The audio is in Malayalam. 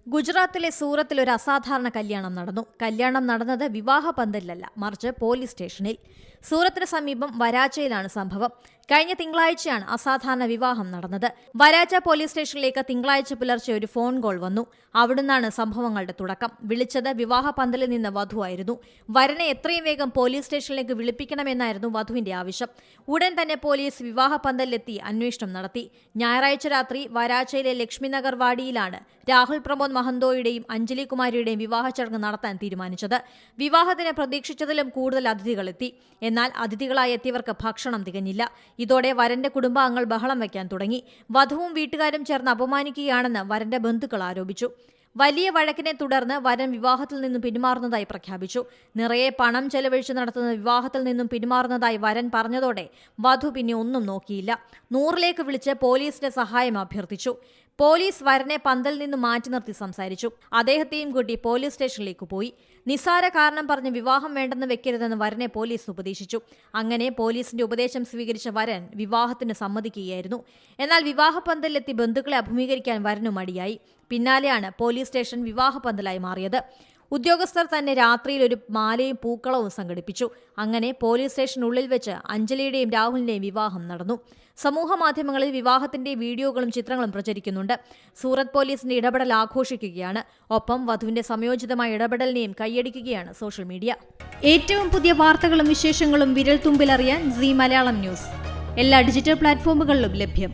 ഗുജറാത്തിലെ സൂറത്തിൽ ഒരു അസാധാരണ കല്യാണം നടന്നു. കല്യാണം നടന്നത് വിവാഹ പന്തലിലല്ല, മറിച്ച് പോലീസ് സ്റ്റേഷനിൽ. സൂറത്തിന് സമീപം വരാച്ചയിലാണ് സംഭവം. കഴിഞ്ഞ തിങ്കളാഴ്ചയാണ് അസാധാരണ വിവാഹം നടന്നത്. വരാച്ച പോലീസ് സ്റ്റേഷനിലേക്ക് തിങ്കളാഴ്ച പുലർച്ചെ ഒരു ഫോൺ കോൾ വന്നു. അവിടുന്നാണ് സംഭവങ്ങളുടെ തുടക്കം. വിളിച്ചത് വിവാഹ പന്തലിൽ നിന്ന് വധുവായിരുന്നു. വരനെ എത്രയും വേഗം പോലീസ് സ്റ്റേഷനിലേക്ക് വിളിപ്പിക്കണമെന്നായിരുന്നു വധുവിന്റെ ആവശ്യം. ഉടൻ തന്നെ പോലീസ് വിവാഹ പന്തലിലെത്തി അന്വേഷണം നടത്തി. ഞായറാഴ്ച രാത്രി വരാച്ചയിലെ ലക്ഷ്മിനഗർ വാടിയിലാണ് രാഹുൽ പ്രമോദ് മഹന്തോയുടെയും അഞ്ജലി കുമാരിയുടെയും വിവാഹ ചടങ്ങ് നടത്താൻ തീരുമാനിച്ചത്. വിവാഹത്തിന് പ്രതീക്ഷിച്ചതിലും കൂടുതൽ അതിഥികളെത്തി. എന്നാൽ അതിഥികളായി എത്തിയവർക്ക് ഭക്ഷണം തികഞ്ഞില്ല. ഇതോടെ വരന്റെ കുടുംബാംഗങ്ങൾ ബഹളം വയ്ക്കാൻ തുടങ്ങി. വധുവും വീട്ടുകാരും ചേർന്ന് അപമാനിക്കുകയാണെന്ന് വരന്റെ ബന്ധുക്കൾ ആരോപിച്ചു. വലിയ വഴക്കിനെ തുടർന്ന് വരൻ വിവാഹത്തിൽ നിന്നും പിന്മാറുന്നതായി പ്രഖ്യാപിച്ചു. നിറയെ പണം ചെലവഴിച്ച് നടത്തുന്ന വിവാഹത്തിൽ നിന്നും പിന്മാറുന്നതായി വരൻ പറഞ്ഞതോടെ വധു പിന്നെ ഒന്നും നോക്കിയില്ല. 100ലേക്ക് വിളിച്ച് പോലീസിന്റെ സഹായം അഭ്യർത്ഥിച്ചു. പോലീസ് വരനെ പന്തലിൽ നിന്നും മാറ്റി നിർത്തി സംസാരിച്ചു. അദ്ദേഹത്തെയും കൂട്ടി പോലീസ് സ്റ്റേഷനിലേക്ക് പോയി. നിസ്സാര കാരണം പറഞ്ഞ് വിവാഹം വേണ്ടെന്ന് വെക്കരുതെന്ന് വരനെ പോലീസ് ഉപദേശിച്ചു. അങ്ങനെ പോലീസിന്റെ ഉപദേശം സ്വീകരിച്ച വരൻ വിവാഹത്തിന് സമ്മതിക്കുകയായിരുന്നു. എന്നാൽ വിവാഹ പന്തലിലെത്തി ബന്ധുക്കളെ അഭിമുഖീകരിക്കാൻ വരനു മടിയായി. പിന്നാലെയാണ് പോലീസ് സ്റ്റേഷൻ വിവാഹ പന്തലായി മാറിയത്. ഉദ്യോഗസ്ഥർ തന്നെ രാത്രിയിൽ ഒരു മാലയും പൂക്കളവും സംഘടിപ്പിച്ചു. അങ്ങനെ പോലീസ് സ്റ്റേഷനുള്ളിൽ വെച്ച് അഞ്ജലിയുടെയും രാഹുലിന്റെയും വിവാഹം നടന്നു. സമൂഹ മാധ്യമങ്ങളിൽ വിവാഹത്തിന്റെ വീഡിയോകളും ചിത്രങ്ങളും പ്രചരിക്കുന്നുണ്ട്. സൂറത്ത് പോലീസിന്റെ ഇടപെടൽ ആഘോഷിക്കുകയാണ്. ഒപ്പം വധുവിന്റെ സംയോജിതമായ ഇടപെടലിനെയും കൈയടിക്കുകയാണ് സോഷ്യൽ മീഡിയ. ഏറ്റവും പുതിയ വാർത്തകളും വിശേഷങ്ങളും വിരൽ തുമ്പിലറിയാൻ സീ മലയാളം ന്യൂസ് എല്ലാ ഡിജിറ്റൽ പ്ലാറ്റ്ഫോമുകളിലും ലഭ്യം.